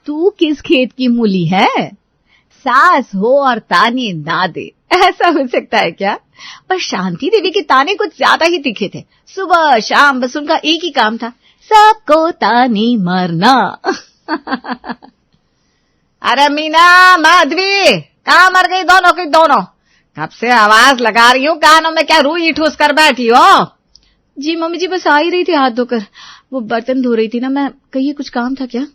तू किस खेत की मूली है? सास हो और ताने ना दे, ऐसा हो सकता है क्या? पर शांति देवी के ताने कुछ ज्यादा ही तीखे थे। सुबह शाम बस उनका एक ही काम था, सबको ताने मारना। अरे मीना, माधवी, कहाँ मर गई दोनों की दोनों? कब से आवाज लगा रही हूँ, कानों में क्या रूई ठूस कर बैठी हो? जी मम्मी जी, बस आ ही रही थी हाथ धोकर, वो बर्तन धो रही थी ना मैं। कहिए, कुछ काम था क्या?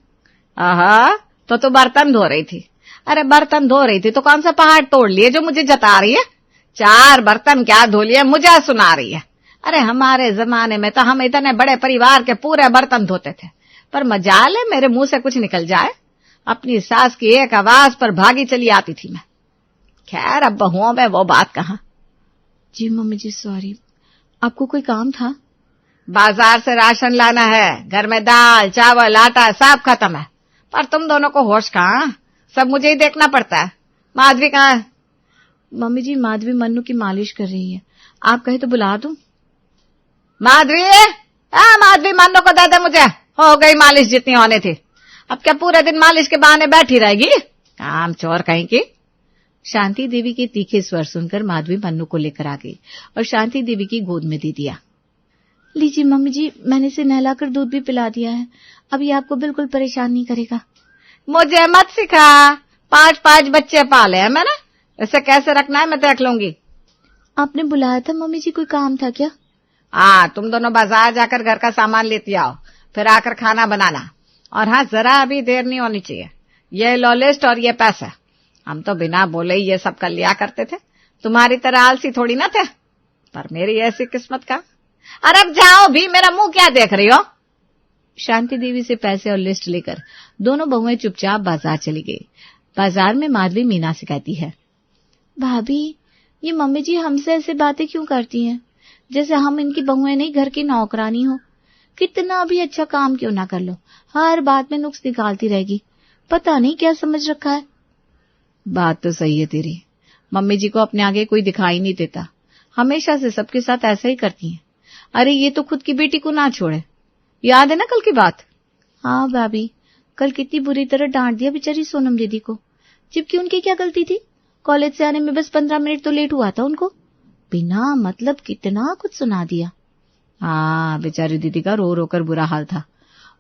आहा, तो बर्तन धो रही थी। अरे बर्तन धो रही थी तो कौन सा पहाड़ तोड़ लिए जो मुझे जता रही है? 4 बर्तन क्या धो लिए, मुझे सुना रही है। अरे हमारे जमाने में तो हम इतने बड़े परिवार के पूरे बर्तन धोते थे, पर मजाल है मेरे मुंह से कुछ निकल जाए। अपनी सास की एक आवाज पर भागी चली आती थी मैं। खैर, अब बहुओं में वो बात कहाँ। जी मम्मी जी, सॉरी। आपको कोई काम था? बाजार से राशन लाना है, घर में दाल चावल आटा सब खत्म है, पर तुम दोनों को होश कहाँ? सब मुझे ही देखना पड़ता है। माधवी कहाँ है? मम्मी जी, माधवी मन्नू की मालिश कर रही है, आप कहे तो बुला दूं? माधवी, माधवी, मन्नू को दे दे मुझे, हो गई मालिश जितनी होनी थी। अब क्या पूरे दिन मालिश के बहाने बैठी रहेगी? काम चोर कहीं की। शांति देवी के तीखे स्वर सुनकर माधवी मन्नू को लेकर आ गई और शांति देवी की गोद में दे दिया। लीजिए मम्मी जी, मैंने इसे नहलाकर दूध भी पिला दिया है, अब ये आपको बिल्कुल परेशान नहीं करेगा। मुझे मत सिखा, 5 बच्चे पाले हैं मैंने, इसे कैसे रखना है मैं देख लूंगी। आपने बुलाया था मम्मी जी, कोई काम था क्या? हाँ, तुम दोनों बाजार जाकर घर का सामान लेती आओ, फिर आकर खाना बनाना। और हाँ, जरा अभी देर नहीं होनी चाहिए। ये लो लिस्ट और ये पैसे, हम तो बिना बोले ही ये सब कर लिया करते थे, तुम्हारी तरह आलसी थोड़ी ना थे, पर मेरी ऐसी किस्मत का। अरे अब जाओ भी, मेरा मुंह क्या देख रही हो? शांति देवी से पैसे और लिस्ट लेकर दोनों बहुएं चुपचाप बाजार चली गई। बाजार में माधवी मीना से कहती है, भाभी, ये मम्मी जी हमसे ऐसे बातें क्यों करती हैं, जैसे हम इनकी बहुएं नहीं, घर की नौकरानी हो। कितना भी अच्छा काम क्यों ना कर लो, हर बात में नुक्स निकालती रहेगी, पता नहीं क्या समझ रखा है। बात तो सही है तेरी, मम्मी जी को अपने आगे कोई दिखाई नहीं देता, हमेशा से सबके साथ ऐसा ही करती हैं। अरे ये तो खुद की बेटी को ना छोड़े, याद है ना कल की बात? हाँ भाभी, कल कितनी बुरी तरह डांट दिया बेचारी सोनम दीदी को, जबकि उनकी क्या गलती थी? कॉलेज से आने में बस 15 मिनट तो लेट हुआ था उनको, बिना मतलब कितना कुछ सुना दिया। हाँ, बेचारी दीदी का रो रो कर बुरा हाल था।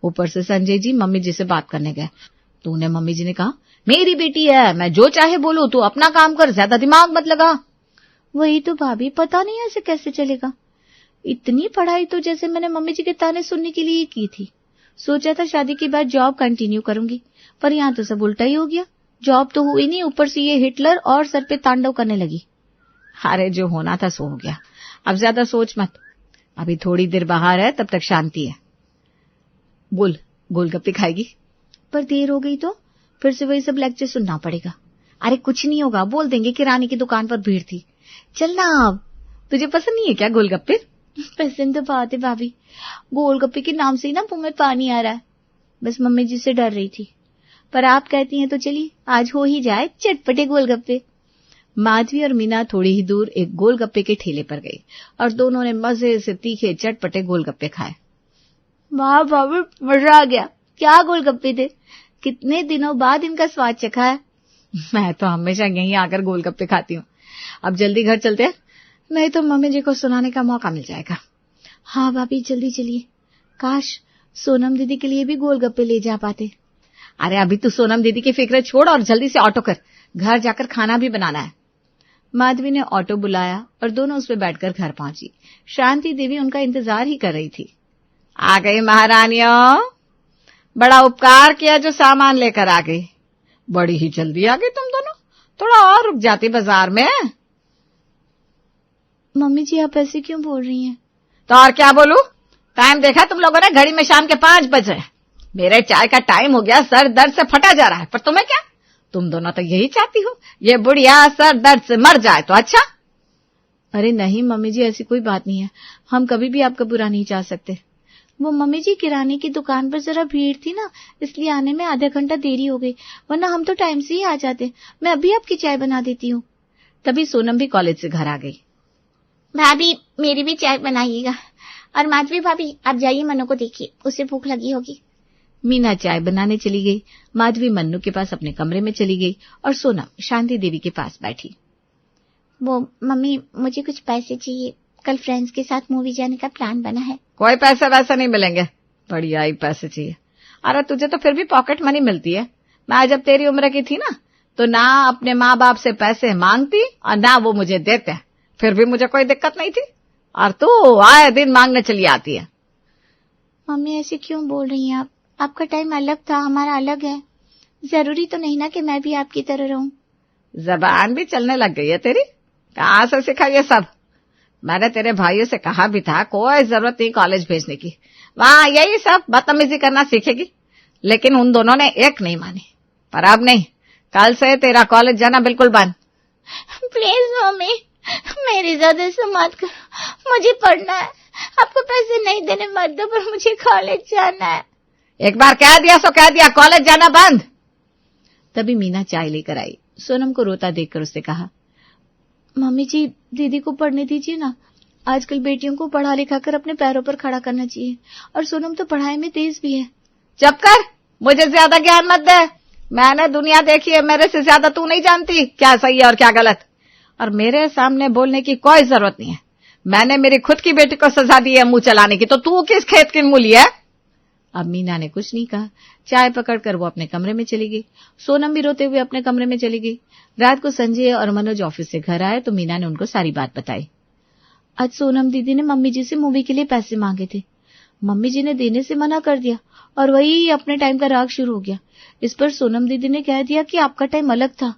ऊपर से संजय जी मम्मी जी से बात करने गए, तो उन्हें मम्मी जी ने कहा, मेरी बेटी है, मैं जो चाहे बोलूं, तू अपना काम कर, ज्यादा दिमाग मत लगा। वही तो भाभी, पता नहीं ऐसे कैसे चलेगा। इतनी पढ़ाई तो जैसे मैंने मम्मी जी के ताने सुनने के लिए की थी। सोचा था शादी के बाद जॉब कंटिन्यू करूंगी, पर यहाँ तो सब उल्टा ही हो गया। जॉब तो हुई नहीं, ऊपर से ये हिटलर और सर पे तांडव करने लगी। अरे जो होना था सो हो गया, अब ज्यादा सोच मत, अभी थोड़ी देर बाहर है, तब तक शांति है। बोल, गोलगप्पे खाएगी? पर देर हो गई तो फिर से वही सब लेक्चर सुनना पड़ेगा। अरे कुछ नहीं होगा, बोल देंगे कि रानी की दुकान पर भीड़ थी। चलना अब, तुझे पसंद नहीं है क्या गोलगप्पे? पसंद तो बात है भाभी, गोलगप्पे के नाम से ही ना मुंह में पानी आ रहा है। बस मम्मी जी से डर रही थी, पर आप कहती हैं तो चलिए, आज हो ही जाए चटपटे गोलगप्पे। माधवी और मीना थोड़ी ही दूर एक गोलगप्पे के ठेले पर गई और दोनों ने मजे से तीखे चटपटे गोलगप्पे खाए। वाह भाभी, मजा आ गया, क्या गोलगप्पे थे, कितने दिनों बाद इनका स्वाद चखा है। मैं तो हमेशा यहीं आकर गोलगप्पे खाती हूँ। अब जल्दी घर चलते हैं, नहीं तो मम्मी जी को सुनाने का मौका मिल जाएगा। हाँ भाभी, जल्दी चलिए, काश सोनम दीदी के लिए भी गोलगप्पे ले जा पाते। अरे अभी तू सोनम दीदी की फिक्र छोड़ और जल्दी से ऑटो कर, घर जाकर खाना भी बनाना है। माधवी ने ऑटो बुलाया और दोनों उसमें बैठकर घर पहुंची। शांति देवी उनका इंतजार ही कर रही थी। आ गई महारानियों, बड़ा उपकार किया जो सामान लेकर आ गई। बड़ी ही जल्दी आ गई तुम दोनों, थोड़ा और रुक जाती बाजार में। मम्मी जी, आप ऐसे क्यों बोल रही हैं? तो और क्या बोलूं, टाइम देखा तुम लोगों ने, घड़ी में शाम के 5 बज रहे हैं। मेरे चाय का टाइम हो गया, सर दर्द से फटा जा रहा है, पर तुम्हें क्या, तुम दोनों तो यही चाहती हो, ये बुढ़िया सर दर्द से मर जाए तो अच्छा। अरे नहीं मम्मी जी, ऐसी कोई बात नहीं है, हम कभी भी आपका बुरा नहीं चाह सकते। वो मम्मी जी, किराने की दुकान पर जरा भीड़ थी ना, इसलिए आने में आधा घंटा देरी हो गई, वरना हम तो टाइम से ही आ जाते। मैं अभी आपकी चाय बना देती हूँ। तभी सोनम भी कॉलेज से घर आ गई। भाभी, मेरी भी चाय बनाइएगा, और माधवी भाभी आप जाइए, मनु को देखिए, उसे भूख लगी होगी। मीना चाय बनाने चली गई, माधवी मन्नू के पास अपने कमरे में चली गई और सोनम शांति देवी के पास बैठी। वो मम्मी, मुझे कुछ पैसे चाहिए, कल फ्रेंड्स के साथ मूवी जाने का प्लान बना है। कोई पैसे वैसे नहीं मिलेंगे, बढ़िया ही पैसे चाहिए। अरे तुझे तो फिर भी पॉकेट मनी मिलती है। मैं जब तेरी उम्र की थी ना, तो ना अपने माँ बाप से पैसे मांगती और ना वो मुझे देते, फिर भी मुझे कोई दिक्कत नहीं थी, और तू आए दिन मांगने चली आती है। मम्मी ऐसे क्यों बोल रही हैं आप? आपका टाइम अलग था, हमारा अलग है। जरूरी तो नहीं ना कि मैं भी आपकी तरह रहूं। जबान भी चलने लग गई है तेरी, कहाँ से सीखा ये सब? मैंने तेरे भाइयों से कहा भी था कोई जरूरत नहीं कॉलेज भेजने की, वहां यही सब बदतमीजी करना सीखेगी, लेकिन उन दोनों ने एक नहीं मानी। पर अब नहीं, कल से तेरा कॉलेज जाना बिल्कुल बंद। प्लीज मम्मी, मेरी ज्यादा से मत करो, मुझे पढ़ना है। आपको पैसे नहीं देने मत दो, पर मुझे कॉलेज जाना है। एक बार कह दिया सो कह दिया, कॉलेज जाना बंद। तभी मीना चाय लेकर आई। सोनम को रोता देखकर उससे कहा, मम्मी जी, दीदी को पढ़ने दीजिए ना। आजकल बेटियों को पढ़ा लिखा कर अपने पैरों पर खड़ा करना चाहिए, और सोनम तो पढ़ाई में तेज भी है। चुप कर, मुझे ज्यादा ज्ञान मत दे। मैंने दुनिया देखी है, मेरे से ज्यादा तू नहीं जानती क्या सही है और क्या गलत। और मेरे सामने बोलने की कोई जरूरत नहीं है। मैंने मेरी खुद की बेटी को सजा दी है मुंह चलाने की, तो तू किस खेत की मूली है? अब मीना ने कुछ नहीं कहा। चाय पकड़कर वो अपने कमरे में चली गई। सोनम भी रोते हुए अपने कमरे में चली गई। रात को संजय और मनोज ऑफिस से घर आए तो मीना ने उनको सारी बात बताई। आज सोनम दीदी ने मम्मी जी से मूवी के लिए पैसे मांगे थे। मम्मी जी ने देने से मना कर दिया और वही अपने टाइम का राग शुरू हो गया। इस पर सोनम दीदी ने कह दिया कि आपका टाइम अलग था।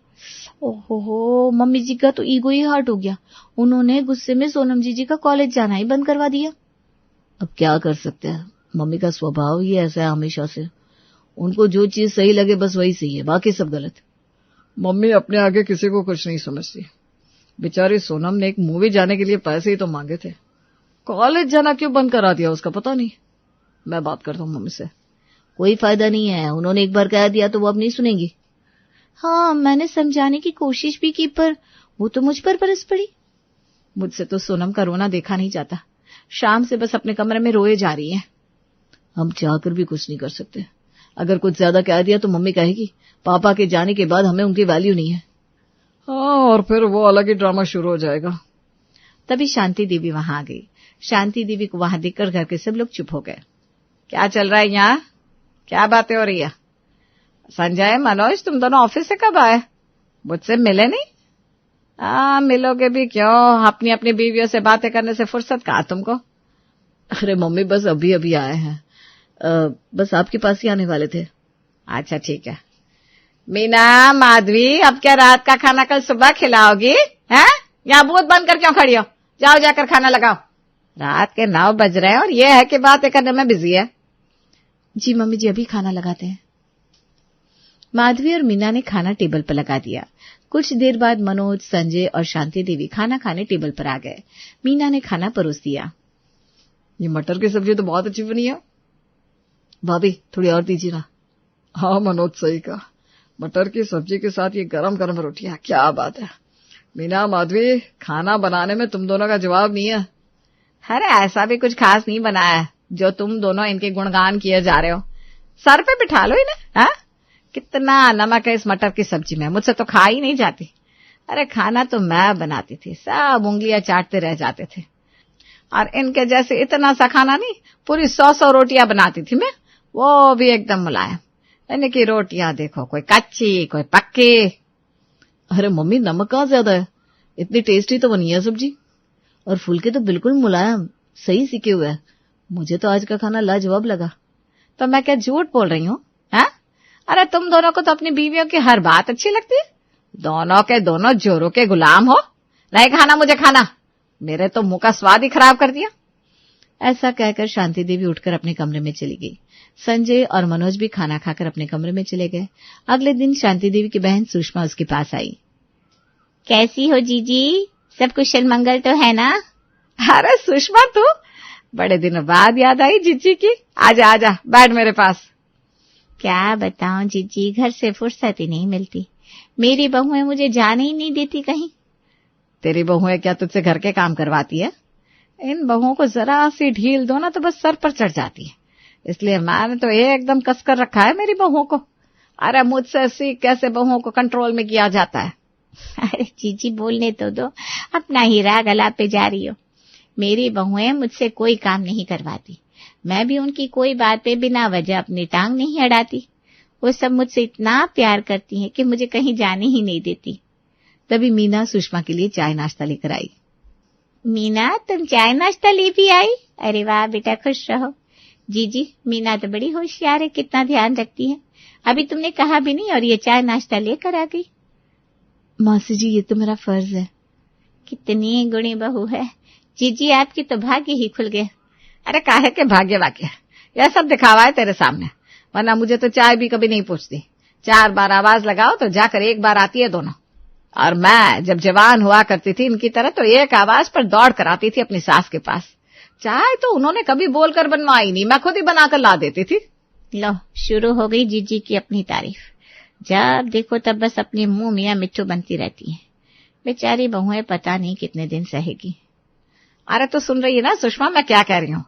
ओहो, मम्मी जी का तो ईगो ही हर्ट हो गया। उन्होंने गुस्से में सोनम जी का कॉलेज जाना ही बंद करवा दिया। अब क्या कर सकते हैं, मम्मी का स्वभाव ही ऐसा है हमेशा से। उनको जो चीज सही लगे बस वही सही है, बाकी सब गलत। मम्मी अपने आगे किसी को कुछ नहीं समझती। बेचारी सोनम ने एक मूवी जाने के लिए पैसे ही तो मांगे थे, कॉलेज जाना क्यों बंद करा दिया उसका पता नहीं। मैं बात करता हूँ मम्मी से। कोई फायदा नहीं है, उन्होंने एक बार कह दिया तो वो अब नहीं सुनेंगी। हाँ, मैंने समझाने की कोशिश भी की, पर वो तो मुझ पर बरस पड़ी। मुझसे तो सोनम का रोना देखा नहीं जाता। शाम से बस अपने कमरे में रोए जा रही है। हम चाहकर भी कुछ नहीं कर सकते। अगर कुछ ज्यादा कह दिया तो मम्मी कहेगी पापा के जाने के बाद हमें उनकी वैल्यू नहीं है। हाँ, और फिर वो अलग ही ड्रामा शुरू हो जाएगा। तभी शांति देवी वहां आ गई। शांति देवी को वहां देखकर घर के सब लोग चुप हो गए। क्या चल रहा है यहाँ? क्या बातें हो रही है? संजय, मनोज, तुम दोनों ऑफिस से कब आए? मुझसे मिले नहीं? मिलोगे भी क्यों, अपनी अपनी बीवियों से बातें करने से फुर्सत कहाँ तुमको? अरे मम्मी, बस अभी अभी आए हैं, बस आपके पास ही आने वाले थे। अच्छा ठीक है। मीना, माधवी, अब क्या रात का खाना कल सुबह खिलाओगी? हैं? यहाँ बूथ बंद कर क्यों खड़ी हो? जाओ जाकर खाना लगाओ। रात के 9 बज रहे हैं और ये है कि बातें करने में बिजी है। जी मम्मी जी, अभी खाना लगाते हैं। माधवी और मीना ने खाना टेबल पर लगा दिया। कुछ देर बाद मनोज, संजय और शांति देवी खाना खाने टेबल पर आ गए। मीना ने खाना परोस दिया। ये मटर की सब्जी तो बहुत अच्छी बनी है। भाभी, थोड़ी और दीजिए ना। हाँ मनोज, सही कहा। मटर की सब्जी के साथ ये गरम गरम रोटियां, क्या बात है। मीना, माधवी, खाना बनाने में तुम दोनों का जवाब नहीं है। अरे ऐसा भी कुछ खास नहीं बनाया है जो तुम दोनों इनके गुणगान किए जा रहे हो। सर पे बिठा लो इन्हें। हाँ, कितना नमक है इस मटर की सब्जी में, मुझसे तो खा ही नहीं जाती। अरे खाना तो मैं बनाती थी, सब उंगलियां चाटते रह जाते थे। और इनके जैसे इतना सा खाना नहीं, पूरी 100 रोटियां बनाती थी मैं, वो भी एकदम मुलायम। इनकी रोटियां देखो, कोई कच्ची कोई पक्की। अरे मम्मी, नमक कहाँ ज्यादा है, इतनी टेस्टी तो बनी है सब्जी। और फुलके तो बिल्कुल मुलायम, सही सीखे हुए है। मुझे तो आज का खाना लाजवाब लगा। तो मैं क्या झूठ बोल रही हूँ? अरे तुम दोनों को तो अपनी बीवियों की हर बात अच्छी लगती है। दोनों के दोनों जोरों के गुलाम हो। नहीं खाना मुझे खाना, मेरे तो मुंह का स्वाद ही खराब कर दिया। ऐसा कहकर शांति देवी उठकर अपने कमरे में चली गई। संजय और मनोज भी खाना खाकर अपने कमरे में चले गए। अगले दिन शांति देवी की बहन सुषमा उसके पास आई। कैसी हो जीजी, सब कुशल मंगल तो है ना? अरे सुषमा, तू बड़े दिनों बाद याद आई जीजी की। आजा आजा, बैठ मेरे पास। क्या बताऊं जीजी, घर से फुर्सत ही नहीं मिलती। मेरी बहुएं मुझे जाने ही नहीं देती कहीं। तेरी बहुएं क्या तुझसे घर के काम करवाती है? इन बहुओं को जरा सी ढील दो ना तो बस सर पर चढ़ जाती है। इसलिए मैंने तो ये एकदम कसकर रखा है मेरी बहुओं को। अरे मुझसे सीख कैसे बहुओं को कंट्रोल में किया जाता है। अरे जीजी बोलने तो दो, अपना ही राग अलापे जा रही हो। मेरी बहुएं मुझसे कोई काम नहीं करवाती, मैं भी उनकी कोई बात पे बिना वजह अपनी टांग नहीं अड़ाती। वो सब मुझसे इतना प्यार करती हैं कि मुझे कहीं जाने ही नहीं देती। तभी मीना सुषमा के लिए चाय नाश्ता लेकर आई। मीना, तुम चाय नाश्ता ले भी आई? अरे वाह बेटा, खुश रहो। जीजी, मीना तो बड़ी होशियार है, कितना ध्यान रखती है। अभी तुमने कहा भी नहीं और ये चाय नाश्ता लेकर आ गई। मौसी जी, ये तो मेरा फर्ज है। कितनी गुणी बहू है जीजी, आपकी तो भाग्य ही खुल गया। अरे काहे के भाग्य वाक्य, यह सब दिखावा है तेरे सामने, वरना मुझे तो चाय भी कभी नहीं पूछती। 4 बार आवाज लगाओ तो जाकर 1 बार आती है दोनों। और मैं जब जवान हुआ करती थी इनकी तरह तो एक आवाज पर दौड़ कर आती थी अपनी सास के पास। चाय तो उन्होंने कभी बोलकर बनवाई नहीं, मैं खुद ही बनाकर ला देती थी। लो, शुरू हो गई जीजी की अपनी तारीफ। जब देखो तब बस अपने मुंह मियां मिट्टू बनती रहती है। बेचारी बहुएं पता नहीं कितने दिन सहेगी। अरे तो सुन रही है ना सुषमा, मैं क्या कह रही हूँ?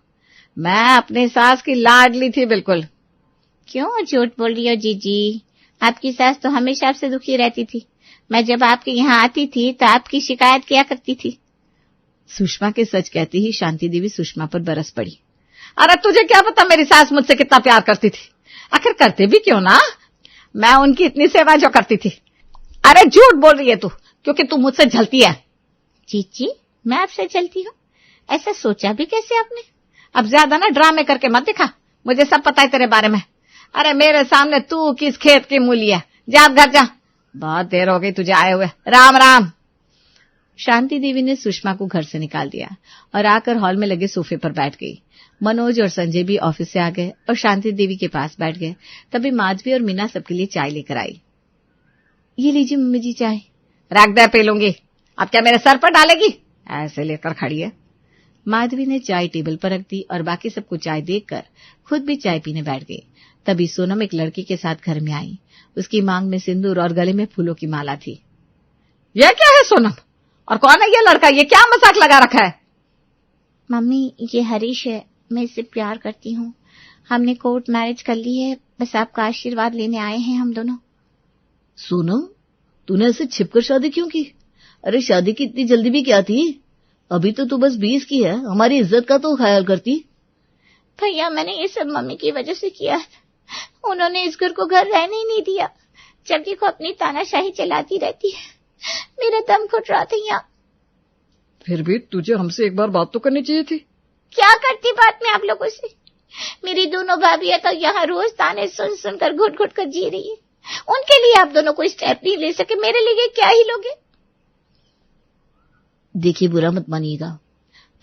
मैं अपनी सास की लाडली थी बिल्कुल। क्यों झूठ बोल रही हो जीजी? आपकी सास तो हमेशा आपसे दुखी रहती थी। मैं जब आपके यहाँ आती थी तो आपकी शिकायत किया करती थी। सुषमा के सच कहती ही शांति देवी सुषमा पर बरस पड़ी। अरे तुझे क्या पता मेरी सास मुझसे कितना प्यार करती थी? आखिर करते भी क्यों ना, मैं उनकी इतनी सेवा जो करती थी। अरे झूठ बोल रही है तू, क्योंकि तू मुझसे जलती है। जीजी, मैं आपसे जलती हूँ? ऐसा सोचा भी कैसे आपने? अब ज्यादा ना ड्रामे करके मत दिखा, मुझे सब पता है तेरे बारे में। अरे मेरे सामने तू किस खेत की मूली है, जा घर जा, बहुत देर हो गई तुझे आए हुए। राम राम। शांति देवी ने सुषमा को घर से निकाल दिया और आकर हॉल में लगे सोफे पर बैठ गई। मनोज और संजय भी ऑफिस से आ गए और शांति देवी के पास बैठ गए। तभी माधवी और मीना सबके लिए चाय लेकर आई। ये लीजिए मम्मी जी चाय। रख दे, पी लूंगी। अब क्या मेरे सर पर डालेगी? ऐसे लेकर खड़ी है। माधवी ने चाय टेबल पर रख दी और बाकी सबको चाय देखकर खुद भी चाय पीने बैठ गई। तभी सोनम एक लड़के के साथ घर में आई। उसकी मांग में सिंदूर और गले में फूलों की माला थी। यह क्या है सोनम? और कौन है ये लड़का? ये क्या मजाक लगा रखा है? मम्मी, ये हरीश है, मैं इससे प्यार करती हूँ। हमने कोर्ट मैरिज कर ली है, बस आपका आशीर्वाद लेने आए हैं हम दोनों। सोनम, तूने ऐसे छिपकर शादी क्यों की? अरे शादी की इतनी जल्दी भी क्या थी? अभी तो तू बस 20 की है, हमारी इज्जत का तो ख्याल करती। भैया, मैंने ये सब मम्मी की वजह से किया है। उन्होंने इस घर को घर रहने ही नहीं दिया, जब देखो अपनी तानाशाही चलाती रहती है। मेरा दम घुट रहा था यहाँ। फिर भी तुझे हमसे एक बार बात तो करनी चाहिए थी। क्या करती बात में आप लोगों से? मेरी दोनों भाभी तो यहाँ रोज ताने सुन सुनकर घुट घुट कर जी रही है। उनके लिए आप दोनों कोई स्टेप नहीं ले सके, मेरे लिए क्या ही लोगे? देखिए, बुरा मत मानिएगा,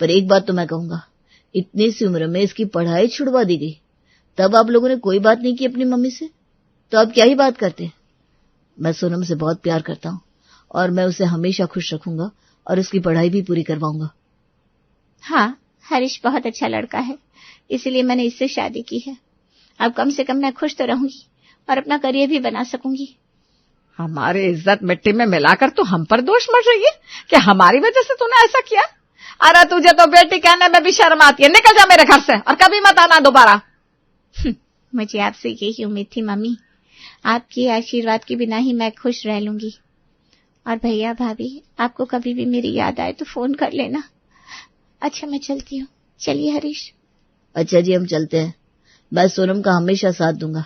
पर एक बात तो मैं कहूंगा, इतनी सी उम्र में इसकी पढ़ाई छुड़वा दी गई, तब आप लोगों ने कोई बात नहीं की अपनी मम्मी से, तो आप क्या ही बात करते? मैं सोनम से बहुत प्यार करता हूँ और मैं उसे हमेशा खुश रखूंगा और उसकी पढ़ाई भी पूरी करवाऊंगा। हाँ, हरीश बहुत अच्छा लड़का है, इसलिए मैंने इससे शादी की है। अब कम से कम मैं खुश तो रहूंगी और अपना करियर भी बना सकूंगी। हमारी इज्जत मिट्टी में मिलाकर तू हम पर दोष मढ़ रही है कि हमारी वजह से तूने ऐसा किया? अरे तुझे तो बेटी कहने में भी शर्म आती है, निकल जा मेरे घर से और कभी मत आना दोबारा। मुझे आपसे यही उम्मीद थी मम्मी, आपके आशीर्वाद के बिना ही मैं खुश रह लूंगी। और भैया भाभी, आपको कभी भी मेरी याद आए तो फोन कर लेना। अच्छा, मैं चलती हूँ। चलिए हरीश। अच्छा जी, हम चलते हैं। मैं सोनम का हमेशा साथ दूंगा,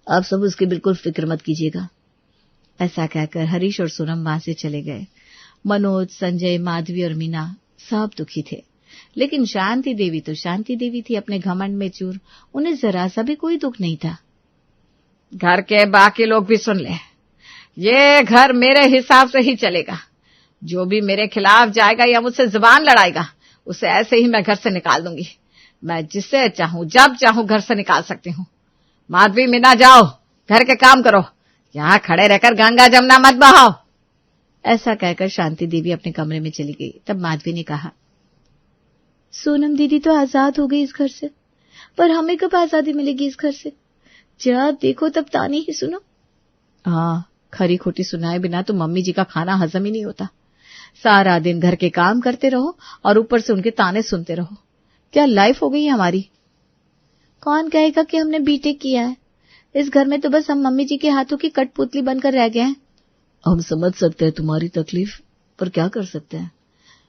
आप सब उसकी बिल्कुल फिक्र मत कीजिएगा। ऐसा कहकर हरीश और सोनम वहां से चले गए। मनोज, संजय, माधवी और मीना सब दुखी थे, लेकिन शांति देवी तो शांति देवी थी, अपने घमंड में चूर। उन्हें जरा सा भी कोई दुख नहीं था। घर के बाकी लोग भी सुन ले, ये घर मेरे हिसाब से ही चलेगा। जो भी मेरे खिलाफ जाएगा या मुझसे जुबान लड़ाएगा, उसे ऐसे ही मैं घर से निकाल दूंगी। मैं जिसे चाहूं जब चाहूं घर से निकाल सकती हूँ। माधवी, मीना, जाओ घर के काम करो, यहाँ खड़े रहकर गंगा जमुना मत बहाओ। ऐसा कहकर शांति देवी अपने कमरे में चली गई। तब माधवी ने कहा, सोनम दीदी तो आजाद हो गई इस घर से, पर हमें कब आजादी मिलेगी इस घर से? जब देखो तब ताने ही सुनो। हाँ, खरी खोटी सुनाए बिना तो मम्मी जी का खाना हजम ही नहीं होता। सारा दिन घर के काम करते रहो और ऊपर से उनके ताने सुनते रहो। क्या लाइफ हो गई हमारी? कौन कहेगा कि हमने बीटेक किया है? इस घर में तो बस हम मम्मी जी के हाथों की कठपुतली बनकर रह गए हैं। हम समझ सकते हैं तुम्हारी तकलीफ, पर क्या कर सकते हैं?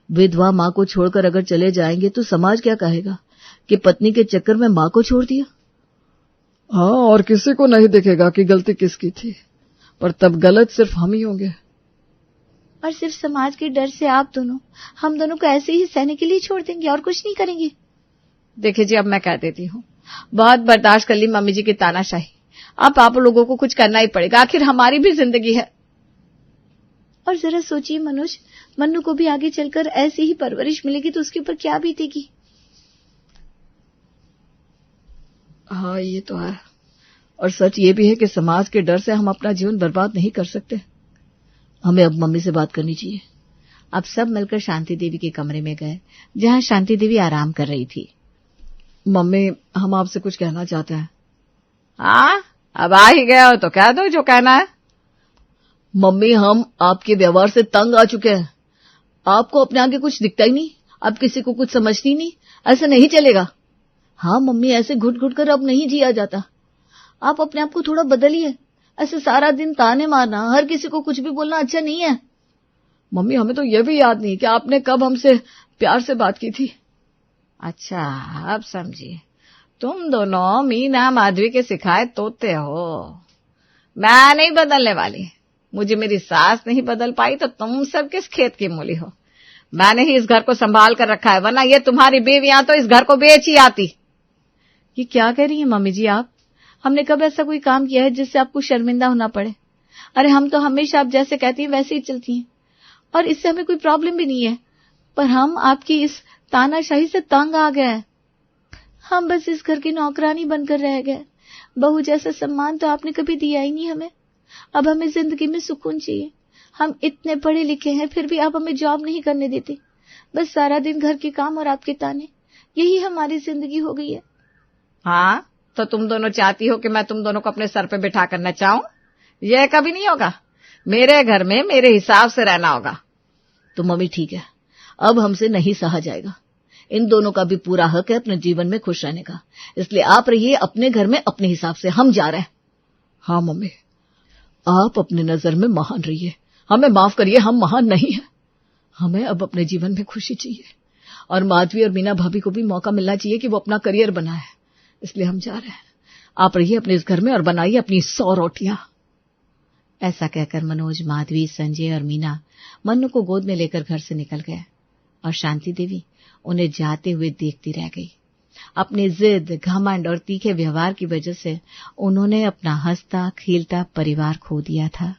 विधवा माँ को छोड़कर अगर चले जाएंगे तो समाज क्या कहेगा कि पत्नी के चक्कर में माँ को छोड़ दिया। हाँ, और किसी को नहीं दिखेगा कि गलती किसकी थी, पर तब गलत सिर्फ हम ही होंगे। और सिर्फ समाज के डर से आप दोनों हम दोनों को ऐसे ही सहने के लिए छोड़ देंगे और कुछ नहीं करेंगे? देखिए जी, अब मैं कह देती हूँ, बहुत बर्दाश्त कर ली मम्मी जी की तानाशाही। अब आप लोगों को कुछ करना ही पड़ेगा, आखिर हमारी भी जिंदगी है। और जरा सोचिए मनोज, मन्नू को भी आगे चलकर ऐसी ही परवरिश मिलेगी तो उसके ऊपर क्या बीतेगी। हाँ, ये तो है, और सच ये भी है कि समाज के डर से हम अपना जीवन बर्बाद नहीं कर सकते। हमें अब मम्मी से बात करनी चाहिए। अब सब मिलकर शांति देवी के कमरे में गए, जहां शांति देवी आराम कर रही थी। मम्मी, हम आपसे कुछ कहना चाहते हैं। हाँ, अब आ ही गया हो तो कह दो जो कहना है। मम्मी, हम आपके व्यवहार से तंग आ चुके हैं। आपको अपने आगे कुछ दिखता ही नहीं, आप किसी को कुछ समझती नहीं। ऐसा नहीं चलेगा। हाँ मम्मी, ऐसे घुट घुट कर अब नहीं जिया जाता। आप अपने आप को थोड़ा बदलिए। ऐसे सारा दिन ताने मारना, हर किसी को कुछ भी बोलना अच्छा नहीं है। मम्मी, हमें तो ये भी याद नहीं कि आपने कब हमसे प्यार से बात की थी। अच्छा, अब समझिए, तुम दोनों मीना माधवी के सिखाए तोते हो। मैं नहीं बदलने वाली। मुझे मेरी सास नहीं बदल पाई तो तुम सब किस खेत की मूली हो। मैंने ही इस घर को संभाल कर रखा है, वरना ये तुम्हारी बीवियां तो इस घर को बेच ही आती। ये क्या कह रही हैं मम्मी जी आप? हमने कब ऐसा कोई काम किया है जिससे आपको शर्मिंदा होना पड़े? अरे हम तो हमेशा आप जैसे कहती हैं वैसे ही चलती हैं, और इससे हमें कोई प्रॉब्लम भी नहीं है। पर हम आपकी इस तानाशाही से तंग आ गए हैं। हम बस इस घर की नौकरानी बनकर रह गए। बहू जैसा सम्मान तो आपने कभी दिया ही नहीं हमें। अब हमें जिंदगी में सुकून चाहिए। हम इतने पढ़े लिखे हैं, फिर भी आप हमें जॉब नहीं करने देते। बस सारा दिन घर के काम और आपके ताने, यही हमारी जिंदगी हो गई है। हाँ, तो तुम दोनों चाहती हो कि मैं तुम दोनों को अपने सर पे बिठा कर नचाऊं? यह कभी नहीं होगा। मेरे घर में मेरे हिसाब से रहना होगा। तो मम्मी ठीक है, अब हमसे नहीं सहा जाएगा। इन दोनों का भी पूरा हक है अपने जीवन में खुश रहने का, इसलिए आप रहिए अपने घर में अपने हिसाब से। हम जा रहे हैं। हाँ मम्मी, आप अपने नजर में महान रहिए, हमें माफ करिए, हम महान नहीं हैं। हमें अब अपने जीवन में खुशी चाहिए, और माधवी और मीना भाभी को भी मौका मिलना चाहिए कि वो अपना करियर बनाए। इसलिए हम जा रहे हैं। आप रहिए अपने इस घर में और बनाइए अपनी 100 रोटियां। ऐसा कहकर मनोज, माधवी, संजय और मीना मन्नू को गोद में लेकर घर से निकल गए, और शांति देवी उन्हें जाते हुए देखती रह गई। अपनी जिद, घमंड और तीखे व्यवहार की वजह से उन्होंने अपना हंसता खेलता परिवार खो दिया था।